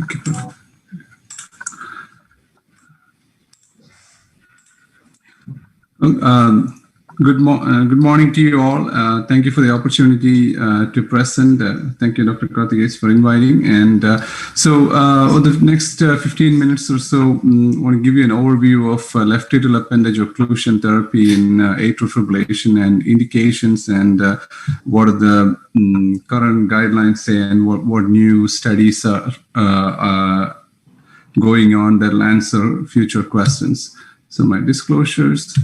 Okay. Good morning to you all. Thank you for the opportunity to present. Thank you, Dr. Rakesh, for inviting. And over the next 15 minutes or so, I want to give you an overview of left atrial appendage occlusion therapy in atrial fibrillation and indications, and what are the current guidelines say, and what new studies are going on that will answer future questions. So my disclosures.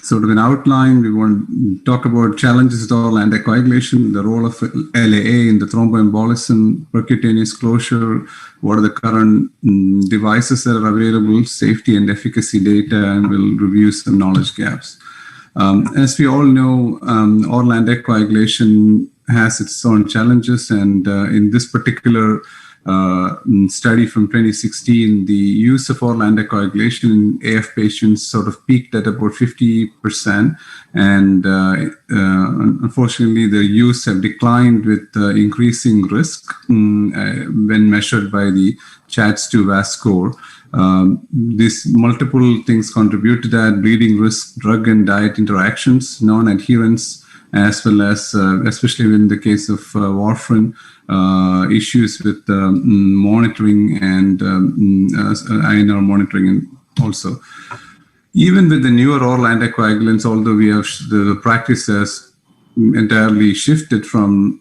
Sort of an outline, we want to talk about challenges with oral anticoagulation, the role of LAA in the thromboembolism, percutaneous closure, what are the current devices that are available, safety and efficacy data, and we'll review some knowledge gaps. As we all know, oral anticoagulation has its own challenges, and in this particular study from 2016, the use of oral anticoagulation in AF patients sort of peaked at about 50%, and unfortunately the use have declined with increasing risk when measured by the CHADS2 VAS score. These multiple things contribute to that: bleeding risk, drug and diet interactions, non-adherence, as well as, especially in the case of warfarin, issues with monitoring and INR monitoring, and also even with the newer oral anticoagulants, although we have the practice has entirely shifted from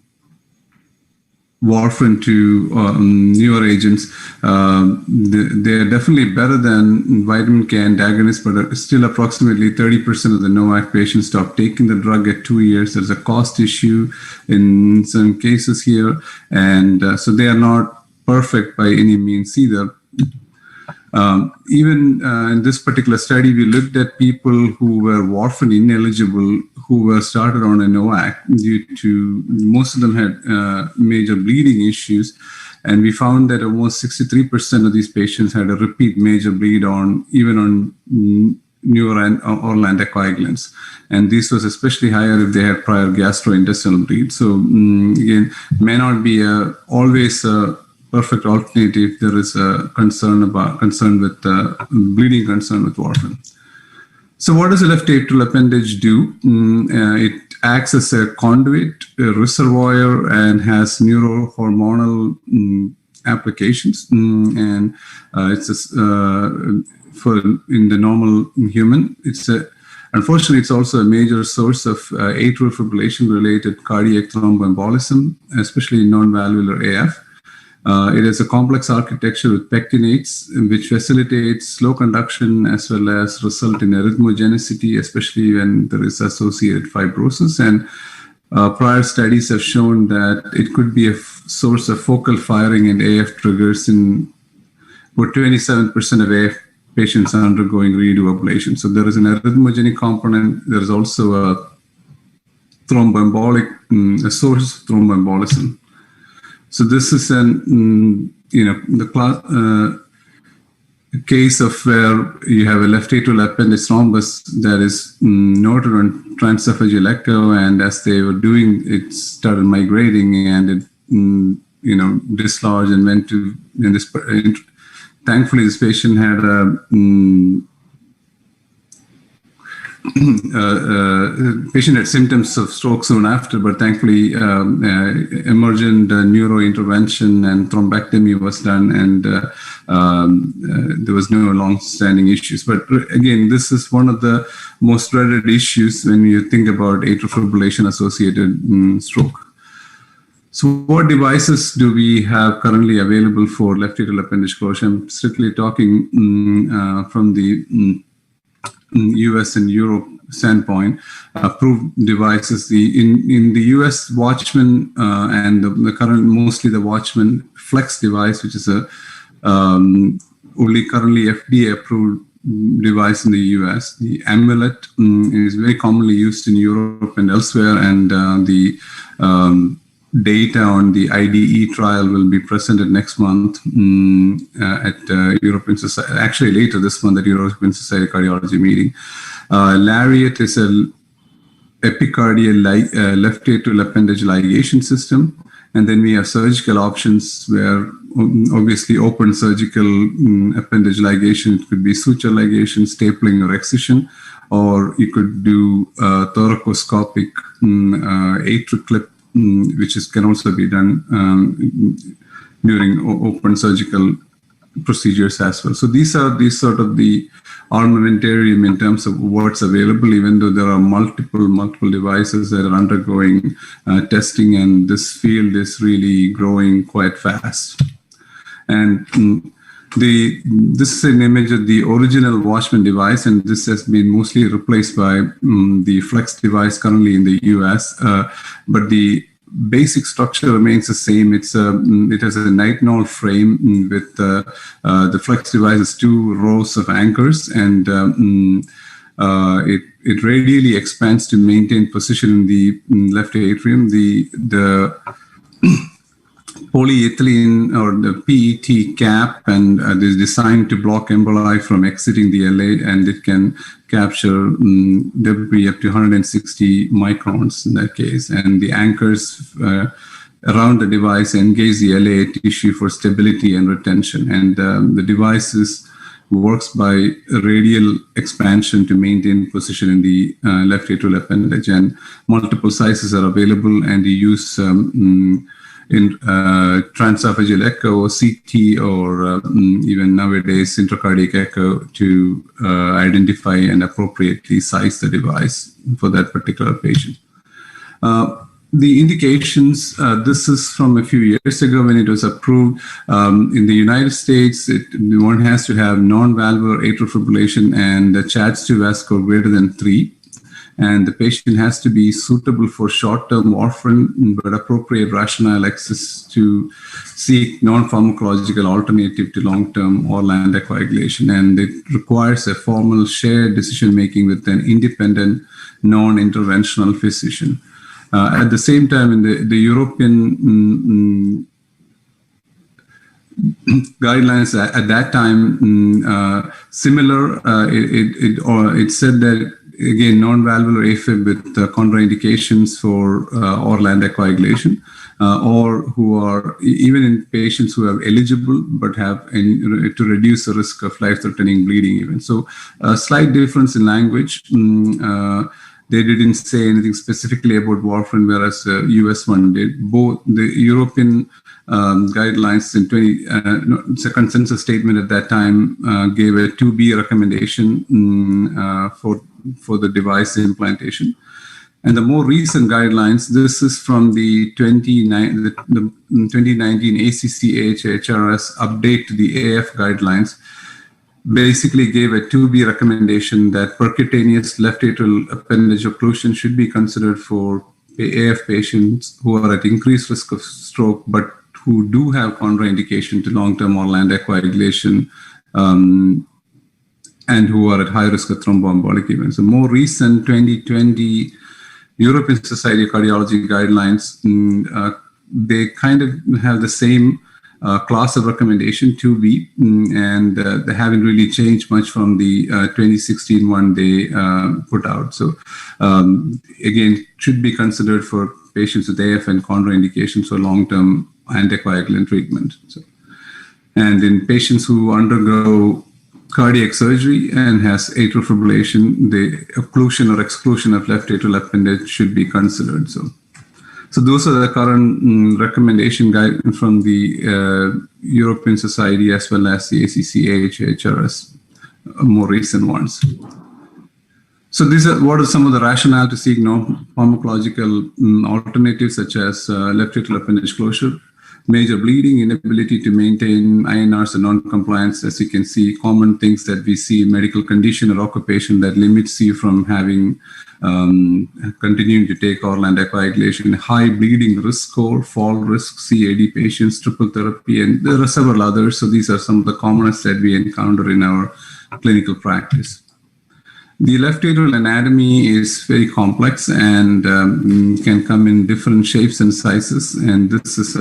warfarin to newer agents, they're definitely better than vitamin K antagonists, but still approximately 30% of the NOAC patients stop taking the drug at 2 years. There's a cost issue in some cases here, and so they are not perfect by any means either. Even in this particular study, we looked at people who were warfarin ineligible, who were started on a NOAC due to, most of them had major bleeding issues, and we found that almost 63% of these patients had a repeat major bleed even on newer oral anticoagulants, and this was especially higher if they had prior gastrointestinal bleed. So again, may not be always a perfect alternative if there is a concern with bleeding concern with warfarin. So what does a left atrial appendage do? It acts as a conduit, a reservoir, and has neurohormonal applications. And it's for in the normal human. Unfortunately, it's also a major source of atrial fibrillation-related cardiac thromboembolism, especially in non-valvular AF. It is a complex architecture with pectinates, which facilitates slow conduction as well as result in arrhythmogenicity, especially when there is associated fibrosis. And prior studies have shown that it could be a source of focal firing and AF triggers in about 27% of AF patients undergoing redo ablation. So there is an arrhythmogenic component. There is also a thromboembolic, a source of thromboembolism. So this is the case of where you have a left atrial appendage thrombus that is noted on transesophageal echo, and as they were doing, it started migrating, and it dislodged and went to. Thankfully, this patient had a patient had symptoms of stroke soon after, but thankfully emergent neurointervention and thrombectomy was done, and there was no long-standing issues. But again, this is one of the most dreaded issues when you think about atrial fibrillation-associated stroke. So what devices do we have currently available for left atrial appendage closure? I'm strictly talking from the US and Europe standpoint. Approved devices, in the US, Watchman and the current, mostly the Watchman Flex device, which is a only currently FDA approved device in the US. The Amulet is very commonly used in Europe and elsewhere, and the data on the IDE trial will be presented next month at European Society, actually later this month at European Society Cardiology meeting. Lariat is a epicardial left atrial appendage ligation system, And then we have surgical options where obviously open surgical appendage ligation. It could be suture ligation, stapling, or excision, or you could do thoracoscopic AtriClip, which can also be done during open surgical procedures as well. So these sort of the armamentarium in terms of what's available, even though there are multiple devices that are undergoing testing, and this field is really growing quite fast. And this is an image of the original Watchman device, and this has been mostly replaced by the Flex device currently in the US. But the basic structure remains the same. It has a nitinol frame with the Flex device has 2 rows of anchors, and it radially expands to maintain position in the left atrium. The polyethylene or the PET cap and is designed to block emboli from exiting the LA, and it can capture debris up to 160 microns in that case. And the anchors around the device engage the LAA tissue for stability and retention. And the device works by radial expansion to maintain position in the left atrial appendage. And multiple sizes are available, and you use in transesophageal echo, or CT, or even nowadays intracardiac echo to identify and appropriately size the device for that particular patient. The indications, this is from a few years ago when it was approved. In the United States, one has to have non-valvular atrial fibrillation and a CHA2DS score greater than 3. And the patient has to be suitable for short-term warfarin, but appropriate rationale exists to seek non-pharmacological alternative to long-term oral anticoagulation. And it requires a formal shared decision-making with an independent non-interventional physician. At the same time, in the European guidelines at that time, similar, it said that, again, non-valvular AFib with contraindications for oral anticoagulation, or who are even in patients who are eligible but have to reduce the risk of life-threatening bleeding even. So a slight difference in language. They didn't say anything specifically about warfarin, whereas the US one did. Both the European guidelines in it's a consensus statement at that time, gave a 2B recommendation for the device implantation. And the more recent guidelines, this is from the 2019 ACC/HRS update to the AF guidelines, basically gave a 2B recommendation that percutaneous left atrial appendage occlusion should be considered for AF patients who are at increased risk of stroke, but who do have contraindication to long-term oral anticoagulation, and who are at high risk of thromboembolic events. The more recent 2020 European Society of Cardiology guidelines, they kind of have the same class of recommendation, 2B, and they haven't really changed much from the 2016 one they put out. So again, should be considered for patients with AF and contraindications for long-term anticoagulant treatment. So, and in patients who undergo cardiac surgery and has atrial fibrillation, the occlusion or exclusion of left atrial appendage should be considered. So those are the current recommendation guide from the European Society as well as the ACC/HRS, more recent ones. So what are some of the rationale to seek non-pharmacological alternatives such as left atrial appendage closure? Major bleeding, inability to maintain INRs and non-compliance. As you can see, common things that we see in medical condition or occupation that limits you from having continuing to take oral anticoagulation. High bleeding risk score, fall risk, CAD patients, triple therapy, and there are several others. So these are some of the commonest that we encounter in our clinical practice. The left atrial anatomy is very complex and can come in different shapes and sizes. And this is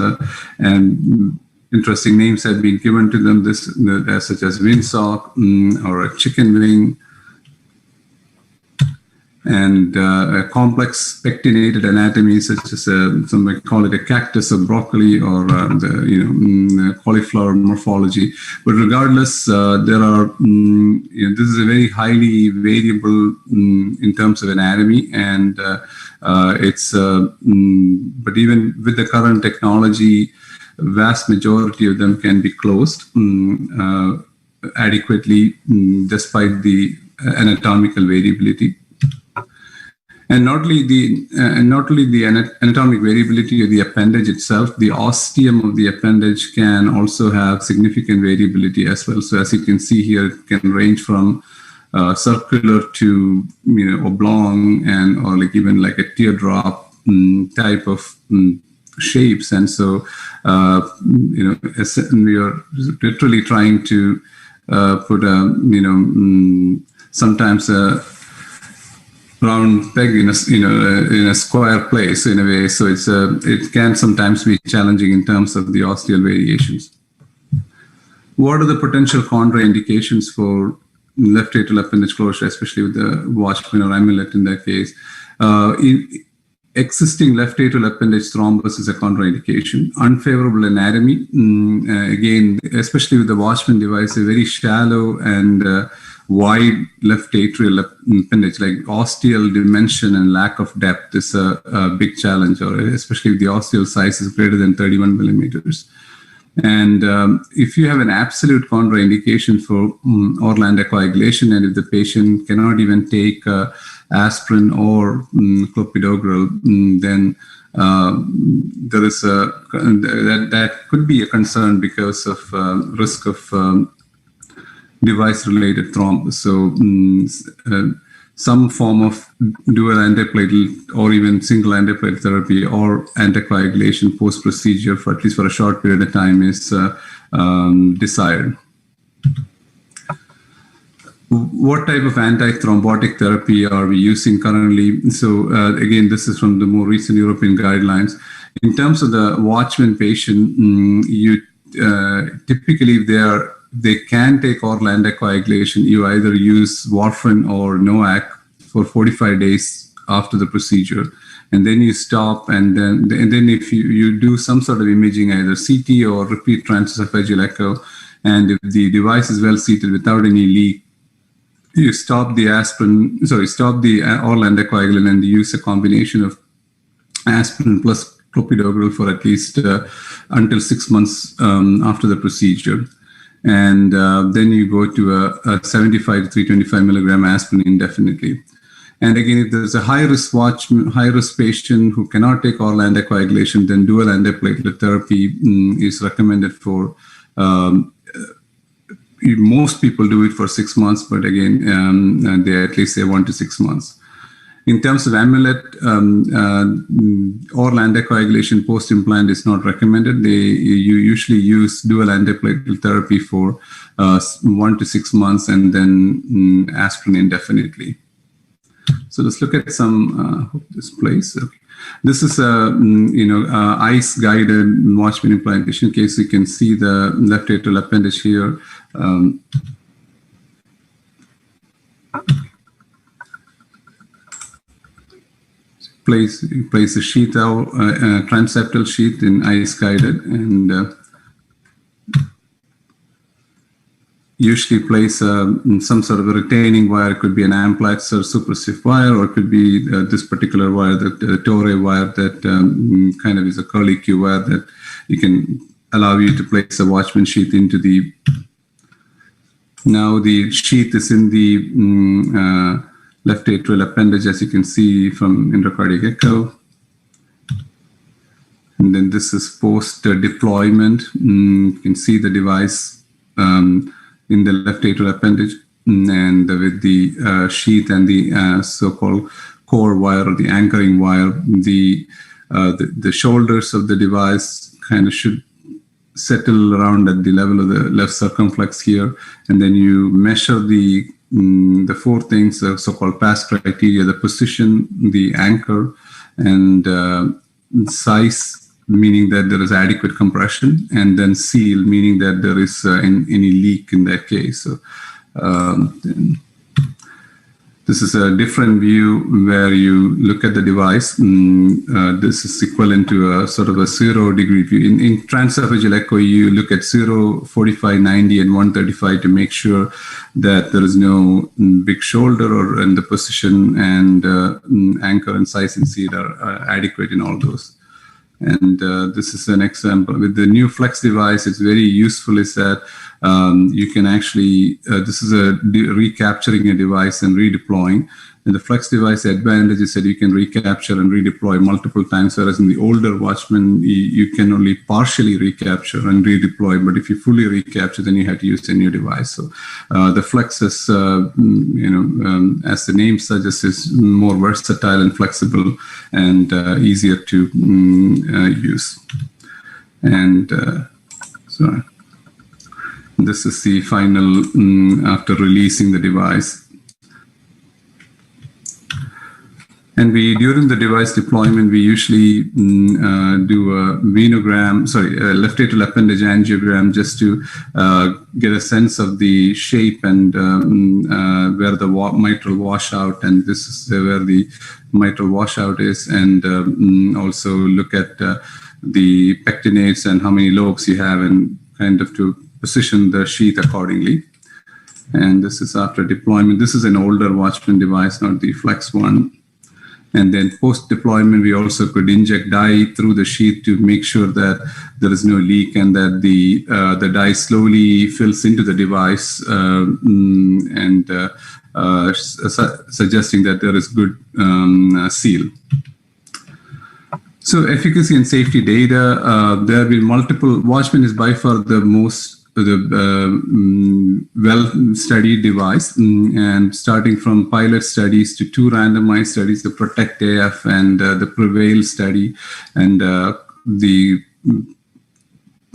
interesting names have been given to them, such as windsock or a chicken wing. and a complex pectinated anatomy, such as some might call it a cactus or broccoli, or cauliflower morphology. But regardless, there are this is a very highly variable in terms of anatomy, and it's but even with the current technology, vast majority of them can be closed adequately despite the anatomical variability. And not only the anatomic variability of the appendage itself, the ostium of the appendage can also have significant variability as well. So as you can see here, it can range from circular to oblong, and or like even like a teardrop type of shapes. And so we are literally trying to put a sometimes a round peg in a square place in a way. So it can sometimes be challenging in terms of the osteal variations. What are the potential contraindications for left atrial appendage closure, especially with the Watchman or amulet in that case? Existing left atrial appendage thrombus is a contraindication. Unfavorable anatomy, again, especially with the Watchman device, a very shallow and wide left atrial appendage, like osteal dimension and lack of depth is a big challenge, or especially if the osteal size is greater than 31 millimeters. And if you have an absolute contraindication for oral anticoagulation, and if the patient cannot even take aspirin or clopidogrel, then there is that could be a concern because of risk of device-related thrombus. So some form of dual antiplatelet or even single antiplatelet therapy or anticoagulation post-procedure, for at least for a short period of time, is desired. What type of antithrombotic therapy are we using currently? So again, this is from the more recent European guidelines. In terms of the Watchman patient, you typically if they can take oral anticoagulation, you either use warfarin or NOAC for 45 days after the procedure, and then you stop, and then if you do some sort of imaging, either CT or repeat transesophageal echo, and if the device is well seated without any leak, you stop the oral anticoagulant and use a combination of aspirin plus clopidogrel for at least until 6 months after the procedure. And then you go to a 75 to 325 milligram aspirin indefinitely. And again, if there's a high-risk patient who cannot take oral anticoagulation, then dual antiplatelet therapy is recommended for. Most people do it for 6 months, but again, they at least say 1 to 6 months. In terms of amulet, oral anticoagulation post-implant is not recommended. You usually use dual antiplatelet therapy for 1 to 6 months, and then aspirin indefinitely. So let's look at some. Hope this plays. Okay. This is a ICE-guided Watchman implantation case. You can see the left atrial appendage here. Place a sheath out, transeptal sheath in ICE-guided, and usually place some sort of a retaining wire. It could be an amplax or superstiff wire, or it could be this particular wire, the Torre wire, that kind of is a curly Q wire that you can allow you to place a Watchman sheath into the. Now the sheath is in the left atrial appendage, as you can see from intracardiac echo. And then this is post-deployment. You can see the device in the left atrial appendage, and with the sheath and the so-called core wire, or the anchoring wire, the shoulders of the device kind of should settle around at the level of the left circumflex here, and then you measure the 4 things, the so-called PASS criteria: the position, the anchor, and size, meaning that there is adequate compression, and then seal, meaning that there is any leak in that case. So, This is a different view where you look at the device. This is equivalent to a sort of a 0-degree view. In transesophageal echo, you look at 0, 45, 90, and 135 to make sure that there is no big shoulder or in the position, and anchor and size and seat are adequate in all those. And this is an example. With the new Flex device, it's very useful is that you can actually, this is a recapturing a device and redeploying. In the Flex device, the advantage is that you can recapture and redeploy multiple times, whereas in the older Watchman, you can only partially recapture and redeploy. But if you fully recapture, then you have to use a new device. So the Flex is, as the name suggests, is more versatile and flexible and easier to use. And so this is the final after releasing the device. And during the device deployment, we usually do a venogram, left atrial appendage angiogram, just to get a sense of the shape and where the mitral washout, and this is where the mitral washout is, and also look at the pectinates and how many lobes you have, and kind of to position the sheath accordingly. And this is after deployment. This is an older Watchman device, not the Flex one. And then post-deployment, we also could inject dye through the sheath to make sure that there is no leak and that the dye slowly fills into the device, suggesting that there is good seal. So efficacy and safety data, there have been multiple. Watchman is by far the most well-studied device, and starting from pilot studies to 2 randomized studies, the Protect AF and the Prevail study, and the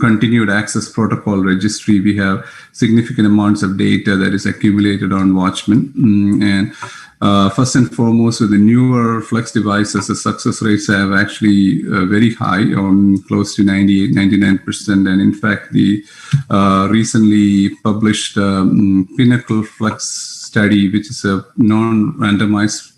continued access protocol registry, we have significant amounts of data that is accumulated on Watchman. And first and foremost, with the newer Flex devices, the success rates have actually very high, close to 98, 99%. And in fact, the recently published Pinnacle Flex study, which is a non-randomized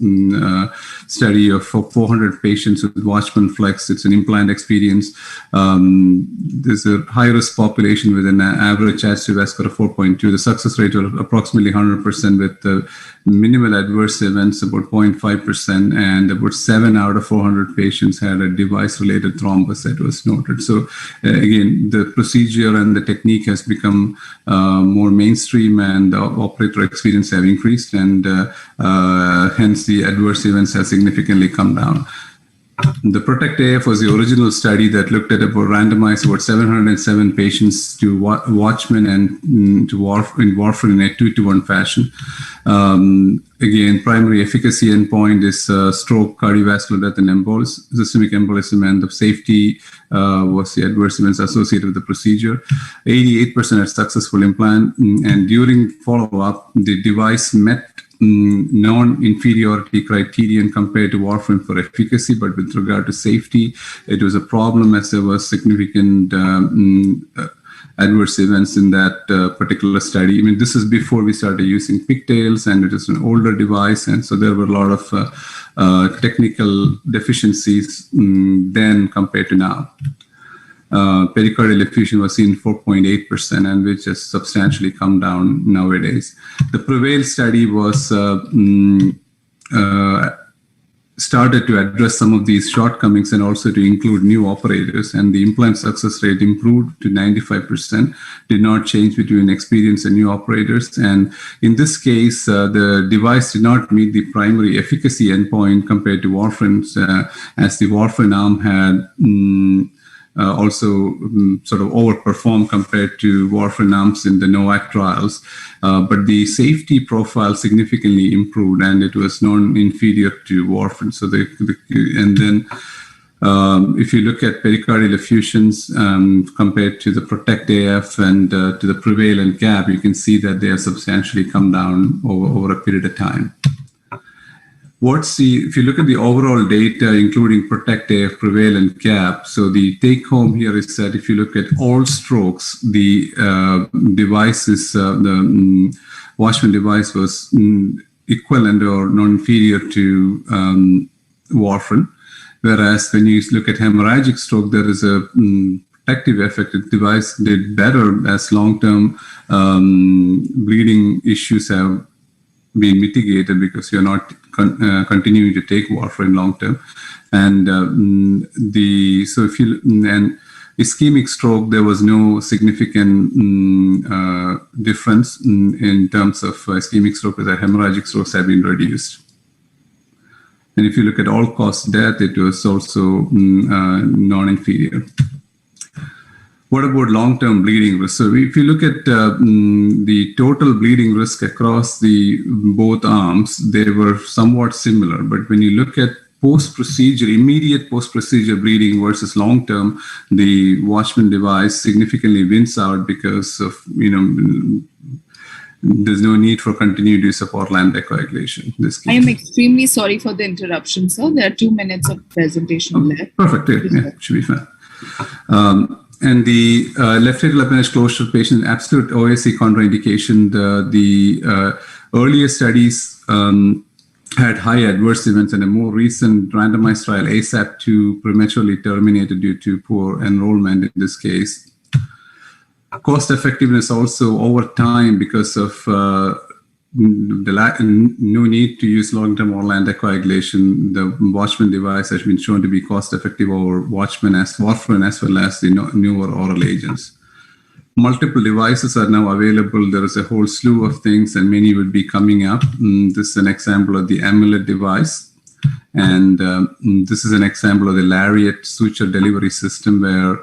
study of 400 patients with Watchman Flex. It's an implant experience. There's a high-risk population with an average HDV score of 4.2. The success rate was approximately 100% with minimal adverse events, about 0.5%, and about 7 out of 400 patients had a device-related thrombus that was noted. So again, the procedure and the technique has become more mainstream, and the operator experience have increased, and hence the adverse events have significantly come down. The Protect AF was the original study that looked at randomized about 707 patients to Watchman and to warfarin in a 2-to-1 fashion. Again, primary efficacy endpoint is stroke, cardiovascular death, and systemic embolism, and the safety was the adverse events associated with the procedure. 88% had successful implant, and during follow-up, the device met non-inferiority criterion compared to warfarin for efficacy, but with regard to safety, it was a problem as there was significant adverse events in that particular study. I mean, this is before we started using pigtails, and it is an older device, and so there were a lot of technical deficiencies then compared to now. Pericardial effusion was seen 4.8%, and which has substantially come down nowadays. The Prevail study was started to address some of these shortcomings and also to include new operators, and the implant success rate improved to 95%, did not change between experienced and new operators. And in this case, the device did not meet the primary efficacy endpoint compared to warfarin, as the warfarin arm had also sort of overperformed compared to warfarin arms in the NOAC trials. But the safety profile significantly improved, and it was non-inferior to warfarin. So and then if you look at pericardial effusions compared to the Protect AF and to the Prevail and CAP, you can see that they have substantially come down over a period of time. If you look at the overall data, including Protect AF, Prevail, and CAP, so the take home here is that if you look at all strokes, the devices, the Watchman device was equivalent or non-inferior to warfarin. Whereas when you look at hemorrhagic stroke, there is a protective effect. The device did better as long-term bleeding issues have been mitigated because you're not continuing to take warfarin long-term. And so if you and ischemic stroke, there was no significant difference in terms of ischemic stroke, because hemorrhagic strokes have been reduced. And if you look at all-cause death, it was also non-inferior. What about long-term bleeding risk? So if you look at the total bleeding risk across both arms, they were somewhat similar. But when you look at post-procedure, immediate post-procedure bleeding versus long-term, the Watchman device significantly wins out because of, there's no need for continued use of oral anticoagulation. I am extremely sorry for the interruption, sir. There are 2 minutes of presentation left. Perfect. Yeah, should be fine. And the left atrial appendage closure patient, absolute OAC contraindication, the earlier studies had high adverse events, and a more recent randomized trial, ASAP-2, prematurely terminated due to poor enrollment in this case. Cost effectiveness also over time, because of no need to use long-term oral anticoagulation. The Watchman device has been shown to be cost-effective over warfarin as well as the newer oral agents. Multiple devices are now available. There is a whole slew of things, and many would be coming up. This is an example of the Amulet device. And this is an example of the Lariat suture delivery system, where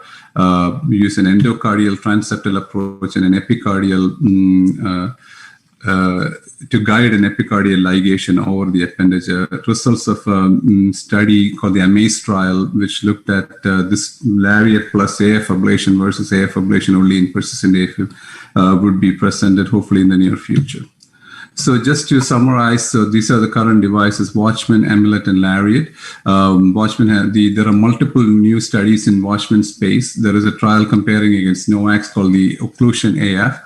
we use an endocardial transeptal approach and an epicardial to guide an epicardial ligation over the appendage. Results of a study called the AMAZE trial, which looked at this Lariat plus AF ablation versus AF ablation only in persistent AFib, would be presented hopefully in the near future. So just to summarize, so these are the current devices: Watchman, Amulet, and Lariat. Watchman there are multiple new studies in Watchman space. There is a trial comparing against NOACs called the Occlusion AF.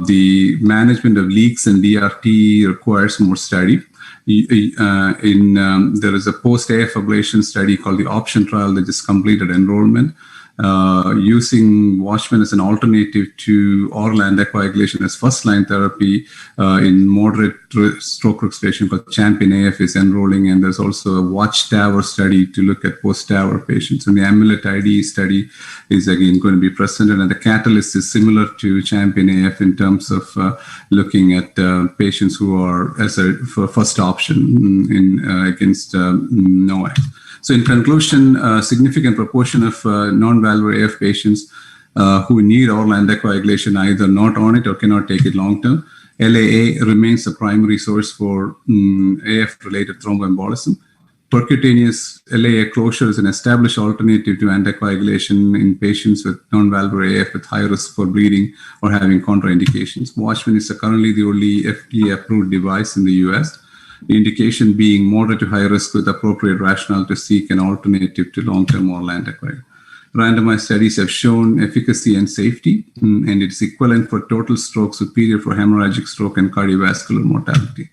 The management of leaks and DRT requires more study. There is a post-AF ablation study called the Option trial that just completed enrollment. Using Watchman as an alternative to oral anticoagulation as first-line therapy in moderate stroke risk patient called Champion AF is enrolling, and there's also a Watchtower study to look at post-Tower patients. And the Amulet IDE study is again going to be presented, and the catalyst is similar to Champion AF in terms of looking at patients who are as a first option against NOAC. So in conclusion, a significant proportion of non-valvular AF patients who need oral anticoagulation either not on it or cannot take it long-term. LAA remains the primary source for AF-related thromboembolism. Percutaneous LAA closure is an established alternative to anticoagulation in patients with non-valvular AF with high risk for bleeding or having contraindications. Watchman is currently the only FDA-approved device in the US. The indication being moderate to high risk with appropriate rationale to seek an alternative to long-term oral anticoagulation. Randomized studies have shown efficacy and safety, and it's equivalent for total stroke, superior for hemorrhagic stroke and cardiovascular mortality.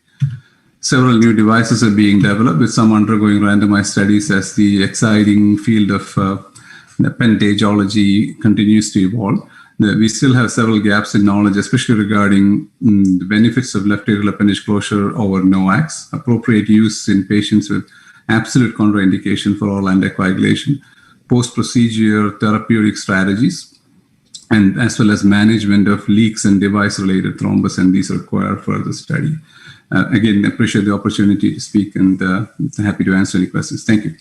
Several new devices are being developed, with some undergoing randomized studies as the exciting field of appendagology continues to evolve. We still have several gaps in knowledge, especially regarding the benefits of left atrial appendage closure over NOACs, appropriate use in patients with absolute contraindication for oral anticoagulation, post-procedure therapeutic strategies, and as well as management of leaks and device-related thrombus, and these require further study. Again, I appreciate the opportunity to speak, and happy to answer any questions. Thank you.